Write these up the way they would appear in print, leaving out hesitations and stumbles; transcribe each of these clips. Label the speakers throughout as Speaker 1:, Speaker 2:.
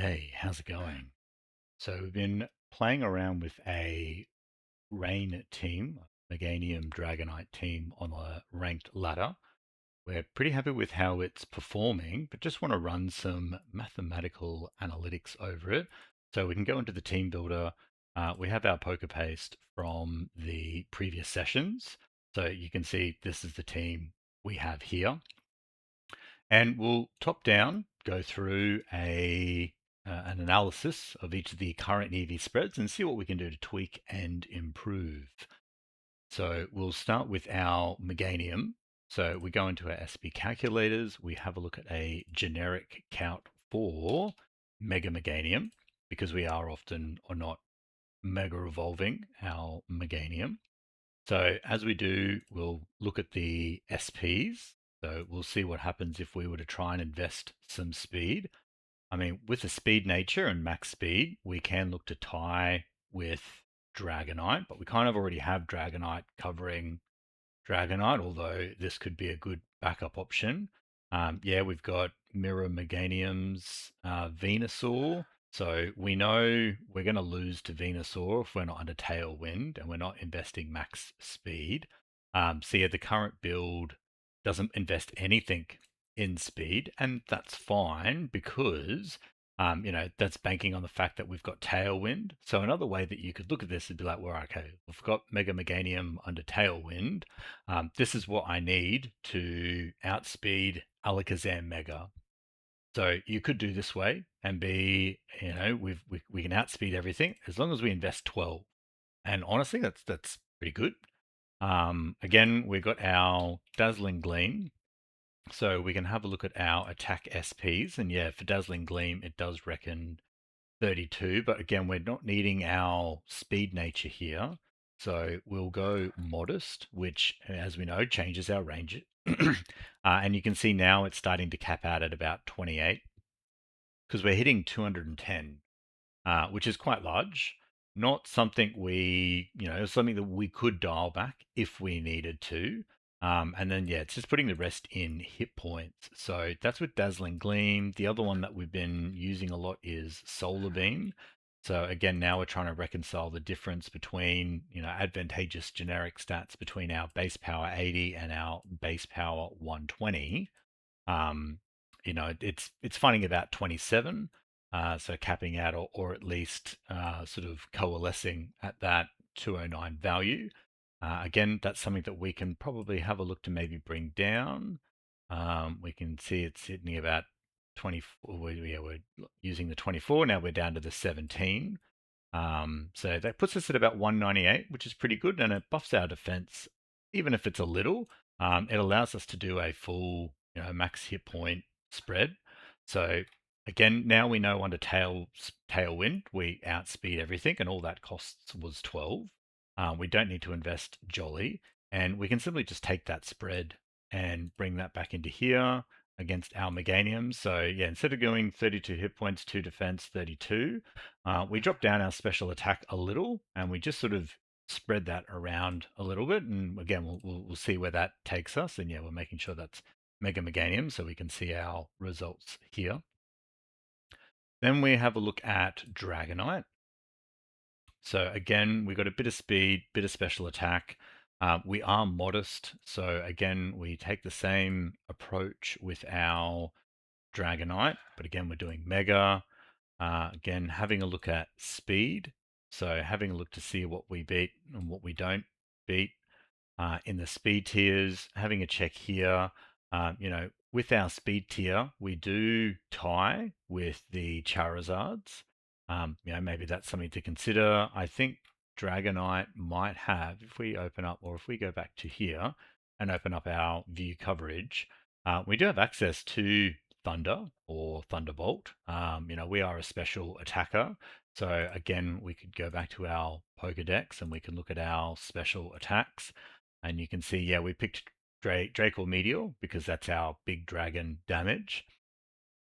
Speaker 1: Hey, how's it going? So we've been playing around with a Rain team, Meganium Dragonite team on a ranked ladder. We're pretty happy with how it's performing, but just want to run some mathematical analytics over it. So we can go into the team builder. We have our poker paste from the previous sessions. So you can see this is the team we have here. And we'll top down go through an analysis of each of the current EV spreads and see what we can do to tweak and improve. So we'll start with our Meganium. So we go into our SB calculators, we have a look at a generic count for Mega Meganium because we are often or not mega evolving our Meganium. So as we do, we'll look at the SPs. So we'll see what happens if we were to try and invest some speed. I mean, with the speed nature and max speed, we can look to tie with Dragonite, but we kind of already have Dragonite covering Dragonite, although this could be a good backup option. Yeah, we've got Mirror Meganium's Venusaur. So we know we're going to lose to Venusaur if we're not under Tailwind and we're not investing max speed. So yeah, the current build doesn't invest anything in speed, and that's fine because that's banking on the fact that we've got Tailwind. So another way that you could look at this would be like, well, okay, we've got Mega Meganium under Tailwind. This is what I need to outspeed Alakazam Mega. So you could do this way and be, we can outspeed everything as long as we invest 12. And honestly, that's pretty good. Again, we've got our Dazzling Gleam. So we can have a look at our attack SPs. And yeah, for Dazzling Gleam, it does reckon 32, but again, we're not needing our speed nature here. So we'll go modest, which, as we know, changes our range. And you can see now it's starting to cap out at about 28 because we're hitting 210, which is quite large. Not something something that we could dial back if we needed to. And then, yeah, it's just putting the rest in hit points. So that's with Dazzling Gleam. The other one that we've been using a lot is Solar Beam. So again, now we're trying to reconcile the difference between, advantageous generic stats between our base power 80 and our base power 120. Um, it's finding about 27, so capping out or at least sort of coalescing at that 209 value. Again, that's something that we can probably have a look to maybe bring down. We can see it's hitting about 24. We're using the 24. Now we're down to the 17. So that puts us at about 198, which is pretty good, and it buffs our defense, even if it's a little. It allows us to do a full, max hit point spread. So again, now we know under tailwind, we outspeed everything, and all that costs was 12. We don't need to invest Jolly, and we can simply just take that spread and bring that back into here against our Meganium. So yeah, instead of going 32 hit points, 2 defense, 32, we drop down our special attack a little, and we just sort of spread that around a little bit. And again, we'll see where that takes us. And yeah, we're making sure that's Mega Meganium so we can see our results here. Then we have a look at Dragonite. So again, we've got a bit of speed, bit of special attack. We are modest. So again, we take the same approach with our Dragonite, but again, we're doing Mega. Again, having a look at speed. So having a look to see what we beat and what we don't beat in the speed tiers. Having a check here. With our speed tier, we do tie with the Charizards. Maybe that's something to consider. I think Dragonite might have, if we open up, or if we go back to here and open up our view coverage, we do have access to Thunder or Thunderbolt. We are a special attacker. So again, we could go back to our Pokedex and we can look at our special attacks. And you can see, yeah, we picked Draco Meteor because that's our big dragon damage.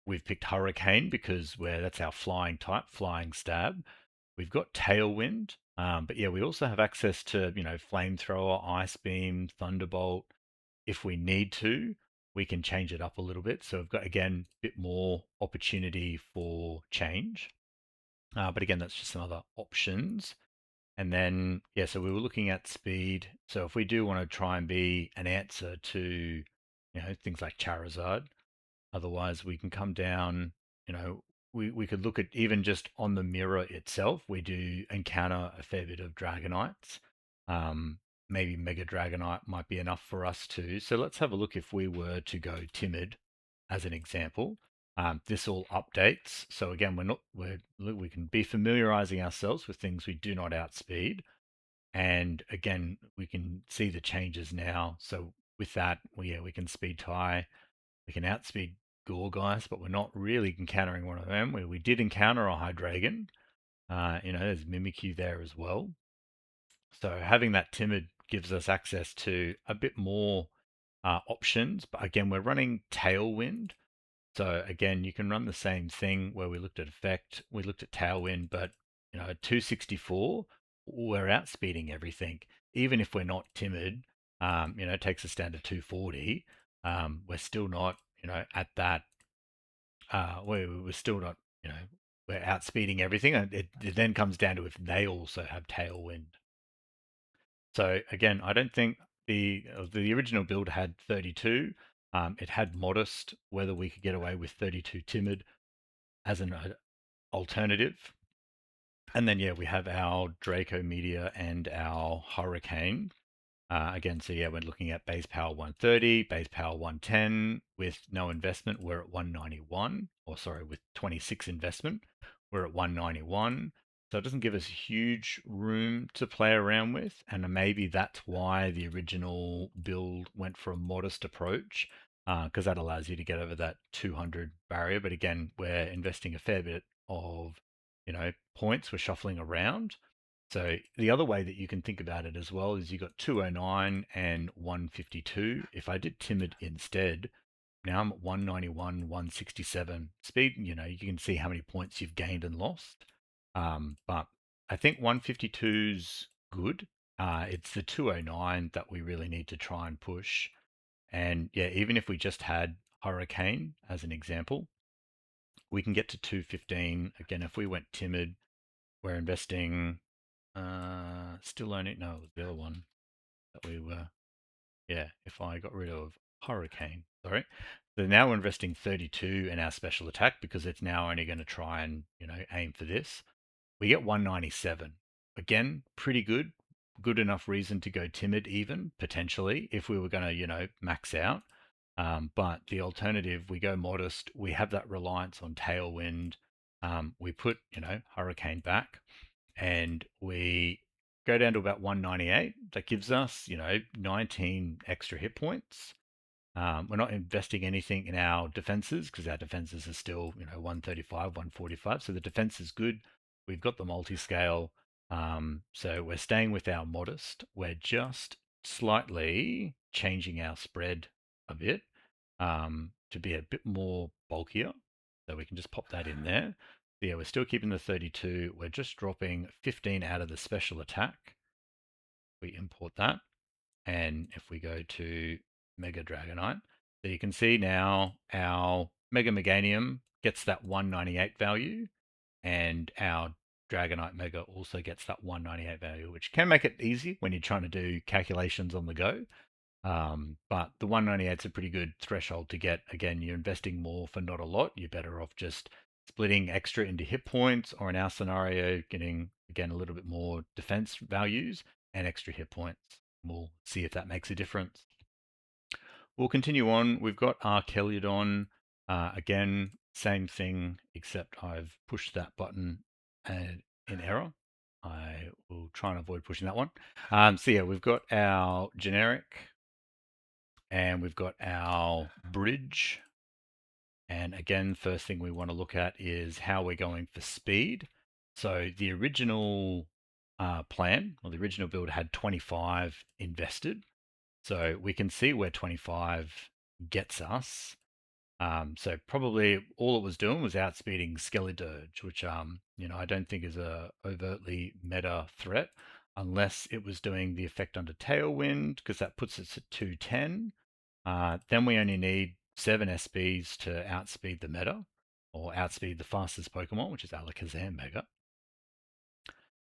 Speaker 1: We've picked Hurricane because that's our flying type, flying stab. We've got Tailwind, but yeah, we also have access to, Flamethrower, Ice Beam, Thunderbolt if we need to. we can change it up a little bit. So we've got, again, a bit more opportunity for change. But again, that's just some other options. And then, yeah, so we were looking at speed. So if we do want to try and be an answer to, things like Charizard, otherwise we can come down, you know, we could look at even just on the mirror itself. We do encounter a fair bit of Dragonites. Maybe Mega Dragonite might be enough for us too. So let's have a look if we were to go Timid as an example. This all updates. So again, we can be familiarizing ourselves with things we do not outspeed. And again, we can see the changes now. So with that, we can speed tie, we can outspeed Gorgeist, but we're not really encountering one of them. We did encounter a Hydreigon. There's Mimikyu there as well. So having that Timid gives us access to a bit more options. But again, we're running Tailwind. So again, you can run the same thing where we looked at effect, we looked at Tailwind, but at 264, we're outspeeding everything. Even if we're not Timid, it takes us down to 240. We're still not, at that. We're still not, we're outspeeding everything. And it then comes down to if they also have Tailwind. So again, I don't think the original build had 32. It had Modest, whether we could get away with 32 Timid as an alternative. And then, yeah, we have our Draco Meteor and our Hurricane. Again, so yeah, we're looking at base power 130, base power 110. With no investment, we're at 191. Or sorry, with 26 investment, we're at 191. So it doesn't give us huge room to play around with. And maybe that's why the original build went for a modest approach, because that allows you to get over that 200 barrier. But again, we're investing a fair bit of, points. We're shuffling around. So the other way that you can think about it as well is you got 209 and 152. If I did Timid instead, now I'm at 191, 167. Speed, you can see how many points you've gained and lost. But I think 152's good. It's the 209 that we really need to try and push. And yeah, even if we just had Hurricane as an example, we can get to 215. Again, if we went Timid, we're investing still only, no, it was the other one that we were, yeah, if I got rid of Hurricane, sorry. So now we're investing 32 in our special attack because it's now only going to try and, aim for this. We get 197. Again, pretty good. Good enough reason to go Timid even, potentially, if we were going to, max out. But the alternative, we go Modest. We have that reliance on Tailwind. We put, Hurricane back and we go down to about 198. That gives us, 19 extra hit points. We're not investing anything in our defenses because our defenses are still, 135, 145. So the defense is good. We've got the multi-scale. So we're staying with our Modest. We're just slightly changing our spread a bit to be a bit more bulkier. So we can just pop that in there. So yeah, we're still keeping the 32. We're just dropping 15 out of the special attack. We import that. And if we go to Mega Dragonite, so you can see now our Mega Meganium gets that 198 value, and our Dragonite Mega also gets that 198 value, which can make it easy when you're trying to do calculations on the go. But the 198 is a pretty good threshold to get. Again, you're investing more for not a lot. You're better off just splitting extra into hit points, or in our scenario, getting again a little bit more defense values and extra hit points. We'll see if that makes a difference. We'll continue on. We've got Archeliodon. Again, same thing, except I've pushed that button in error. I will try and avoid pushing that one. So yeah, we've got our generic and we've got our bridge. And again, first thing we want to look at is how we're going for speed. So the original plan, or the original build, had 25 invested. So we can see where 25 gets us. So probably all it was doing was outspeeding Skeledirge, which I don't think is a overtly meta threat, unless it was doing the effect under Tailwind, because that puts us at 210. Then we only need 7 SBs to outspeed the meta, or outspeed the fastest Pokemon, which is Alakazam Mega.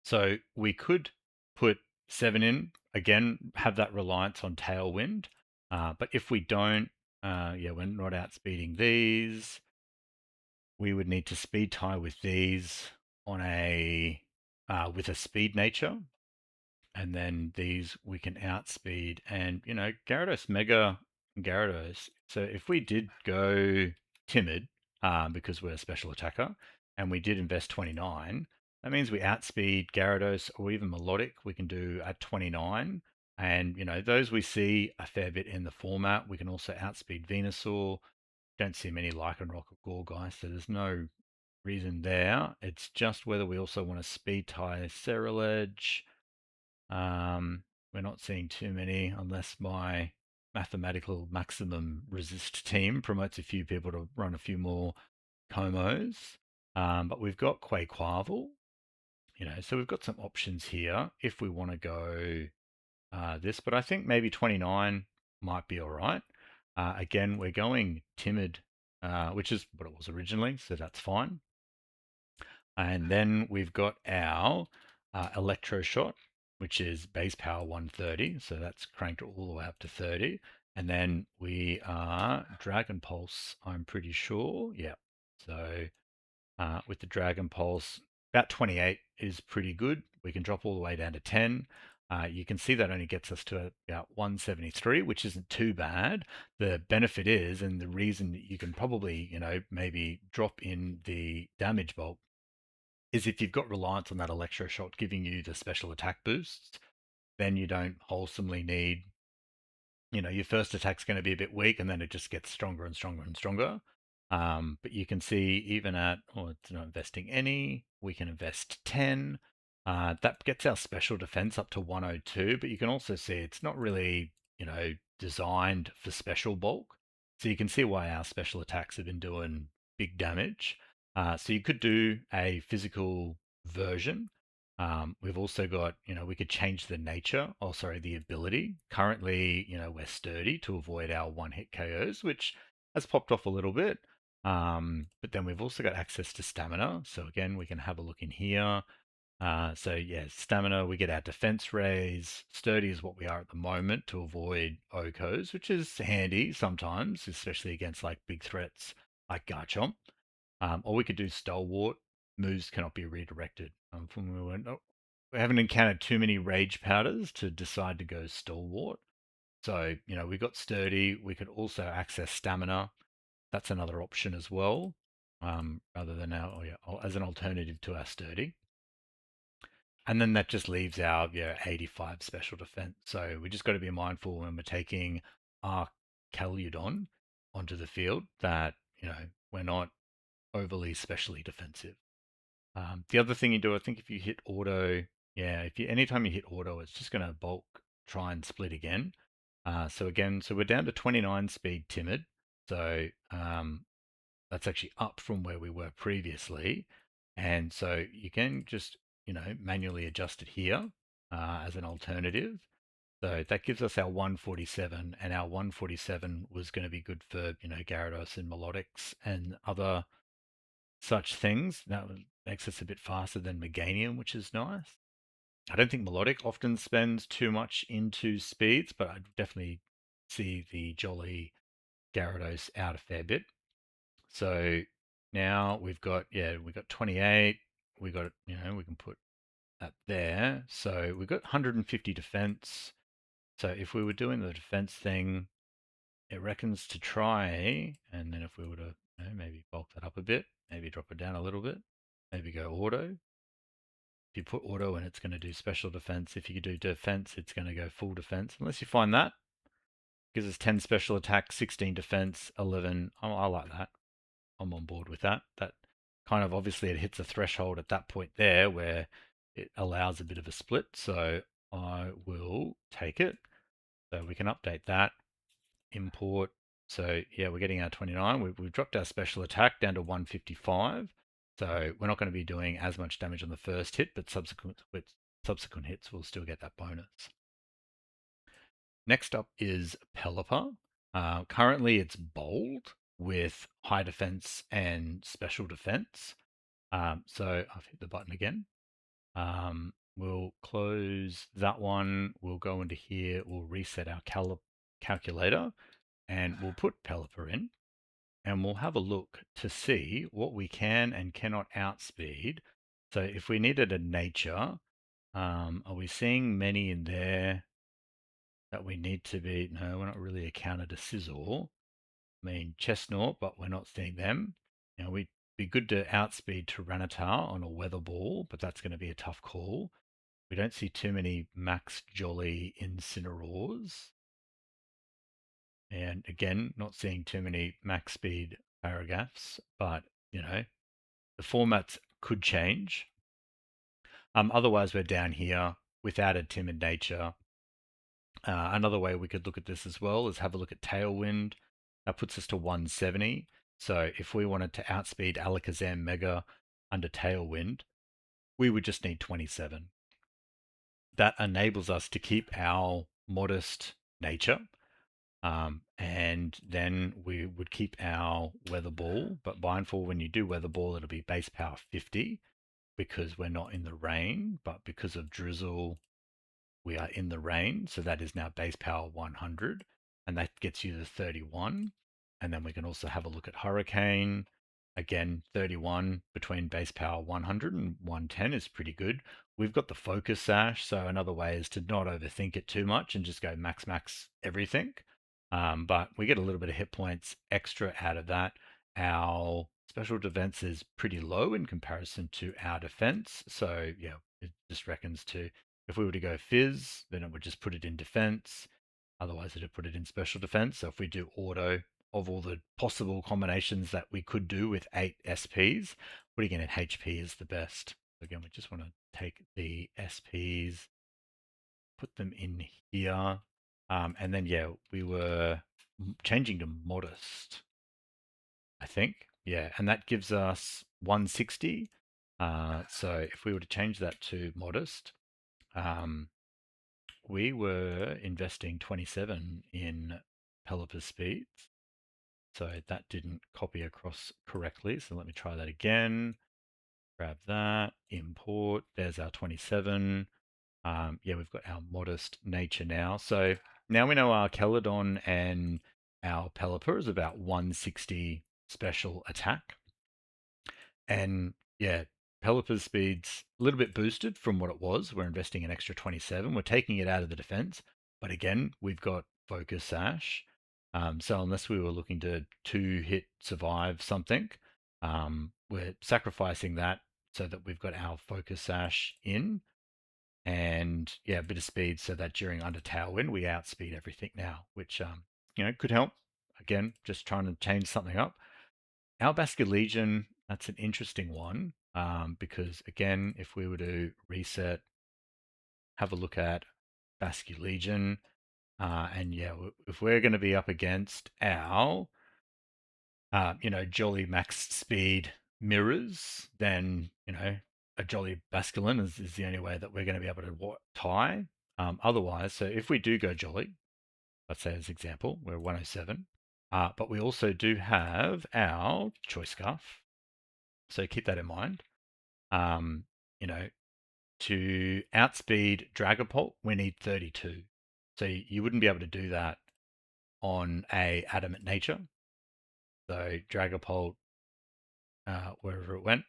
Speaker 1: So we could put 7 in, again, have that reliance on Tailwind. But if we don't, yeah, we're not outspeeding these. We would need to speed tie with these on a with a speed nature, and then these we can outspeed. And Gyarados Mega, Gyarados. So if we did go timid, because we're a special attacker, and we did invest 29, that means we outspeed Gyarados or even Melodic. We can do at 29, and those we see a fair bit in the format. We can also outspeed Venusaur. Don't see many Lycanroc or Gourgeist, so there's no reason there. It's just whether we also want to speed tie Ceruledge. We're not seeing too many unless my mathematical maximum resist team promotes a few people to run a few more Comos. But we've got Quaquaval, so we've got some options here if we want to go this. But I think maybe 29 might be all right. Again, we're going timid, which is what it was originally, so that's fine. And then we've got our Electro Shot, which is base power 130. So that's cranked all the way up to 30. And then we are Dragon Pulse, I'm pretty sure. Yeah. So with the Dragon Pulse, about 28 is pretty good. We can drop all the way down to 10. You can see that only gets us to about 173, which isn't too bad. The benefit is, and the reason that you can probably, maybe drop in the damage bulk is if you've got reliance on that electro shot giving you the special attack boosts, then you don't wholesomely need, your first attack's going to be a bit weak and then it just gets stronger and stronger and stronger. But you can see even at, it's not investing any, we can invest 10. That gets our special defense up to 102, but you can also see it's not really, designed for special bulk. So you can see why our special attacks have been doing big damage. So you could do a physical version. We've also got, we could change the nature, oh, sorry, the ability. Currently, we're sturdy to avoid our one hit KOs, which has popped off a little bit. But then we've also got access to stamina. So again, we can have a look in here. So yeah, stamina, we get our defense raise. Sturdy is what we are at the moment to avoid OHKOs, which is handy sometimes, especially against like big threats like Garchomp. Or we could do Stalwart. Moves cannot be redirected. We haven't encountered too many Rage Powders to decide to go Stalwart. So, we got Sturdy. We could also access Stamina. That's another option as well, rather than as an alternative to our Sturdy. And then that just leaves our 85 special defense. So we just got to be mindful when we're taking our Caludon onto the field that, we're not overly specially defensive. The other thing you do, I think if you hit auto, if you anytime you hit auto, it's just going to bulk try and split again. So we're down to 29 speed timid. So that's actually up from where we were previously. And so you can just, manually adjust it here as an alternative. So that gives us our 147, and our 147 was going to be good for, Gyarados and Melodics and other such things. That makes us a bit faster than Meganium, which is nice. I don't think Melodic often spends too much into speeds, but I definitely see the Jolly Gyarados out a fair bit. So now we've got 28. We got, we can put that there. So we've got 150 defense. So if we were doing the defense thing, it reckons to try, and then if we were to maybe bulk that up a bit, maybe drop it down a little bit, maybe go auto. If you put auto in, it's going to do special defense. If you do defense, it's going to go full defense. Unless you find that. Gives us 10 special attack, 16 defense, 11. I like that. I'm on board with that. That kind of obviously it hits a threshold at that point there where it allows a bit of a split. So I will take it. So we can update that. Import. So yeah, we're getting our 29. We've dropped our special attack down to 155. So we're not going to be doing as much damage on the first hit, but subsequent hits we'll still get that bonus. Next up is Pelipper. Currently, it's bold with high defense and special defense. So I've hit the button again. We'll close that one. We'll go into here. We'll reset our calculator and we'll put Pelipper in and we'll have a look to see what we can and cannot outspeed. So if we needed a nature, are we seeing many in there that we need to be? No, we're not really a counter to Sizzle. I mean, Chestnut, but we're not seeing them. We'd be good to outspeed Tyranitar on a weather ball, but that's going to be a tough call. We don't see too many Max Jolly Incineroars. And again, not seeing too many max speed paragraphs, but the formats could change. Otherwise, we're down here without a timid nature. Another way we could look at this as well is have a look at Tailwind. That puts us to 170. So if we wanted to outspeed Alakazam Mega under Tailwind, we would just need 27. That enables us to keep our modest nature. And then we would keep our weather ball, but mindful when you do weather ball, it'll be base power 50 because we're not in the rain, but because of drizzle, we are in the rain. So that is now base power 100 and that gets you to 31. And then we can also have a look at hurricane. Again, 31 between base power 100 and 110 is pretty good. We've got the focus sash. So another way is to not overthink it too much and just go max everything. But we get a little bit of hit points extra out of that. Our special defense is pretty low in comparison to our defense. So yeah, it just reckons to, if we were to go fizz, then it would just put it in defense. Otherwise, it'd put it in special defense. So if we do auto of all the possible combinations that we could do with 8 SPs, putting it in HP is the best. Again, we just want to take the SPs, put them in here. And then, yeah, we were changing to modest, I think. Yeah, and that gives us 160. So if we were to change that to modest, um, we were investing 27 in Pelipper speeds. So that didn't copy across correctly. So let me try that again. Grab that, import. There's our 27. Yeah, we've got our modest nature now. So now we know our Keladon and our Pelipper is about 160 special attack. And yeah, Pelipper's speed's a little bit boosted from what it was. We're investing an extra 27. We're taking it out of the defense. But again, we've got Focus Sash. So unless we were looking to two-hit survive something, we're sacrificing that so that we've got our Focus Sash in. And yeah, a bit of speed so that during under tailwind, we outspeed everything now, which, could help. Again, just trying to change something up. Our Legion, that's an interesting one because, again, if we were to reset, have a look at Legion, and yeah, if we're going to be up against our, Jolly Max Speed mirrors, then, a Jolly Basculin is the only way that we're going to be able to tie. Otherwise, so if we do go Jolly, let's say as example, we're 107, but we also do have our Choice Scarf. So keep that in mind. Um, you know, to outspeed Dragapult, we need 32. So you wouldn't be able to do that on a Adamant Nature. So Dragapult, wherever it went,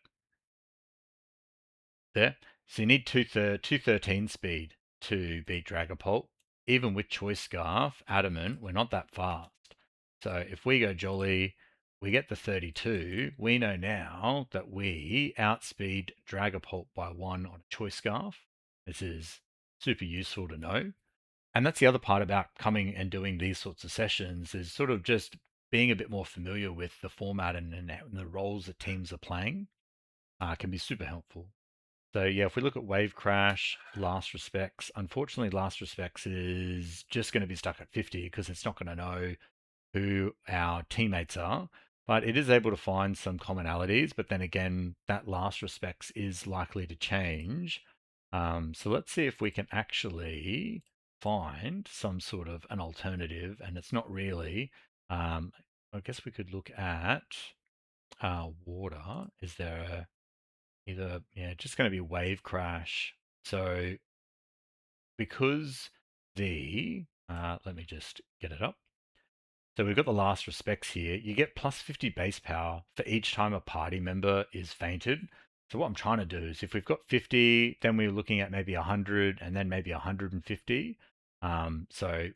Speaker 1: there. So you need 213 speed to beat Dragapult. Even with Choice Scarf, Adamant, we're not that fast. So if we go Jolly, we get the 32. We know now that we outspeed Dragapult by 1 on a Choice Scarf. This is super useful to know. And that's the other part about coming and doing these sorts of sessions is sort of just being a bit more familiar with the format and the roles that teams are playing can be super helpful. So yeah, if we look at Wave Crash, Last Respects, unfortunately Last Respects is just going to be stuck at 50 because it's not going to know who our teammates are, but it is able to find some commonalities. But then again, that Last Respects is likely to change. So let's see if we can actually find some sort of an alternative, and it's not really. I guess we could look at water. Is there either, yeah, just going to be wave crash. So because let me just get it up. So we've got the last respects here. You get plus 50 base power for each time a party member is fainted. So what I'm trying to do is if we've got 50, then we're looking at maybe 100 and then maybe 150. So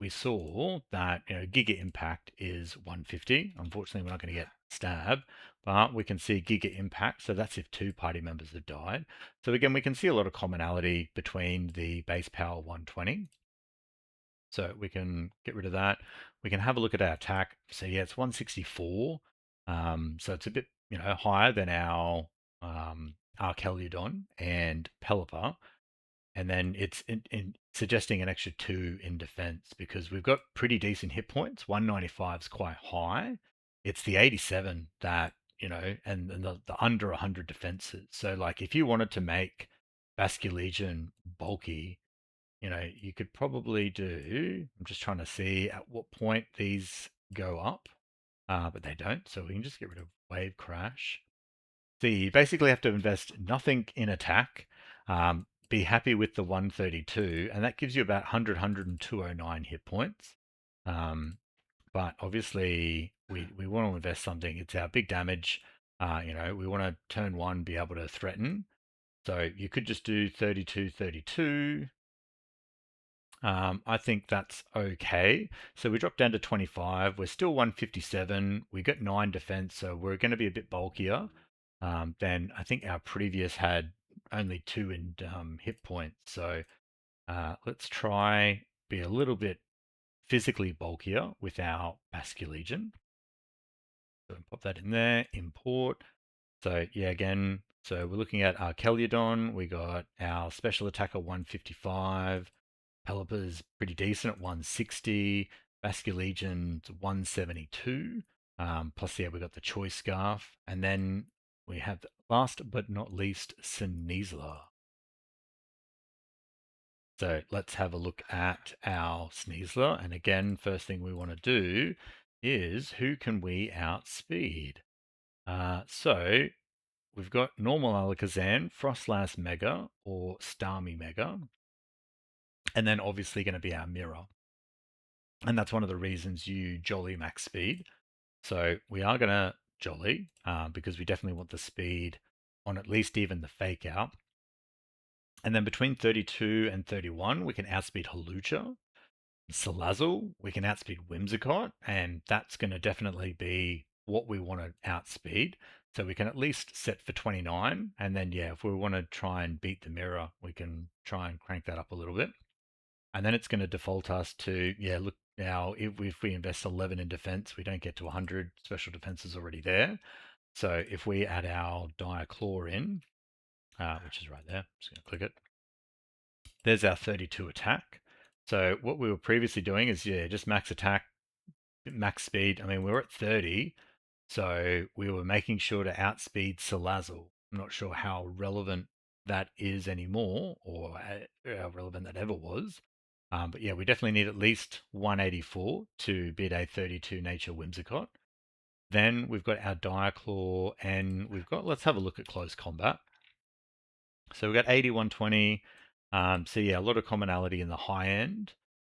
Speaker 1: we saw that, Giga Impact is 150. Unfortunately, we're not going to get Stab, but we can see Giga Impact. So that's if two party members have died. So again, we can see a lot of commonality between the base power 120. So we can get rid of that. We can have a look at our attack. So yeah, it's 164. So it's a bit, higher than our Archeludon and Pelipper. And then it's in suggesting an extra 2 in defense because we've got pretty decent hit points. 195 is quite high. It's the 87 that, and the under 100 defenses. So like if you wanted to make Basculegion bulky, you could probably do, I'm just trying to see at what point these go up, but they don't. So we can just get rid of Wave Crash. So you basically have to invest nothing in attack, be happy with the 132, and that gives you about 100, 209 hit points. But obviously, we want to invest something. It's our big damage. We want to turn one, be able to threaten. So you could just do 32, 32. I think that's okay. So we dropped down to 25. We're still 157. We got 9 defense, so we're going to be a bit bulkier than I think our previous had only 2 in hit points. So let's try be a little bit physically bulkier with our Basculegion. So pop that in there, import. So yeah, again, so we're looking at our Archeludon. We got our special attacker 155. Pelipper's pretty decent at 160. Basculegion's 172. Plus, yeah, we got the Choice Scarf. And then we have, last but not least, Sneasler. So let's have a look at our Sneasler. And again, first thing we want to do is who can we outspeed? So we've got normal Alakazam, Frostlass Mega, or Starmie Mega. And then obviously going to be our mirror. And that's one of the reasons you jolly max speed. So we are going to jolly because we definitely want the speed on at least even the fake out. And then between 32 and 31, we can outspeed Hawlucha. Salazzle, we can outspeed Whimsicott, and that's going to definitely be what we want to outspeed. So we can at least set for 29. And then, yeah, if we want to try and beat the mirror, we can try and crank that up a little bit. And then it's going to default us to, yeah, look, now if we invest 11 in defense, we don't get to 100. Special defense is already there. So if we add our Diaclaw in, which is right there, I'm just going to click it. There's our 32 attack. So what we were previously doing is, yeah, just max attack, max speed. I mean, we were at 30, so we were making sure to outspeed Salazzle. I'm not sure how relevant that is anymore or how relevant that ever was. But yeah, we definitely need at least 184 to beat a 32 nature Whimsicott. Then we've got our Diaclaw and we've got, let's have a look at close combat. So we've got 80, 120. So yeah, a lot of commonality in the high end.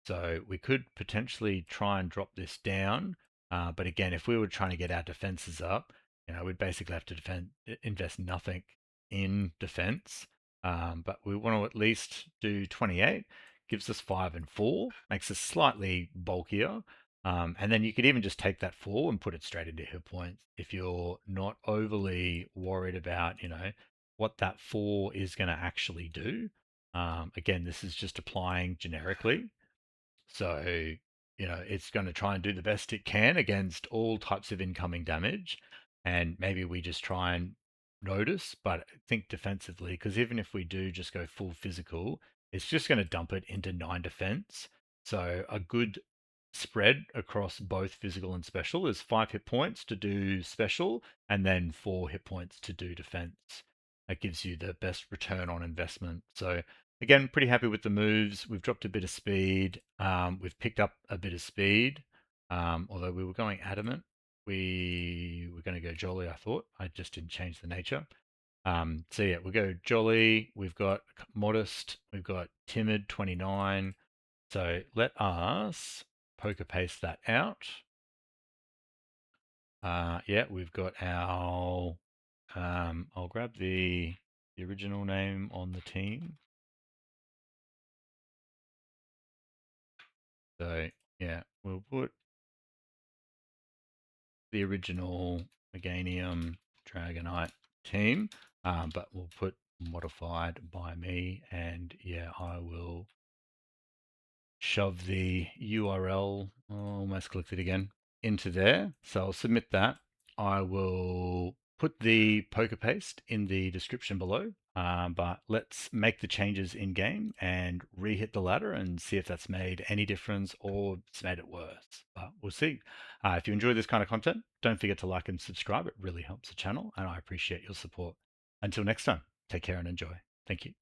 Speaker 1: So we could potentially try and drop this down. But again, if we were trying to get our defenses up, we'd basically have to invest nothing in defense. But we want to at least do 28. Gives us 5 and 4, makes us slightly bulkier. And then you could even just take that 4 and put it straight into hit points if you're not overly worried about, what that 4 is going to actually do. Again, this is just applying generically. So, it's going to try and do the best it can against all types of incoming damage. And maybe we just try and notice, but think defensively, because even if we do just go full physical, it's just going to dump it into 9 defense. So a good spread across both physical and special is 5 hit points to do special and then 4 hit points to do defense. That gives you the best return on investment. So Again, pretty happy with the moves. We've dropped a bit of speed. We've picked up a bit of speed. Although we were going adamant, we were going to go jolly, I thought. I just didn't change the nature. So yeah, we'll go jolly. We've got modest. We've got timid, 29. So let us poker paste that out. Yeah, we've got our, I'll grab the original name on the team. So yeah, we'll put the original Meganium Dragonite team, but we'll put modified by me, and yeah, I will shove the URL, almost clicked it again, into there. So I'll submit that. I will put the poker paste in the description below, but let's make the changes in game and re-hit the ladder and see if that's made any difference or it's made it worse. But we'll see. If you enjoy this kind of content, don't forget to like and subscribe. It really helps the channel and I appreciate your support. Until next time, take care and enjoy. Thank you.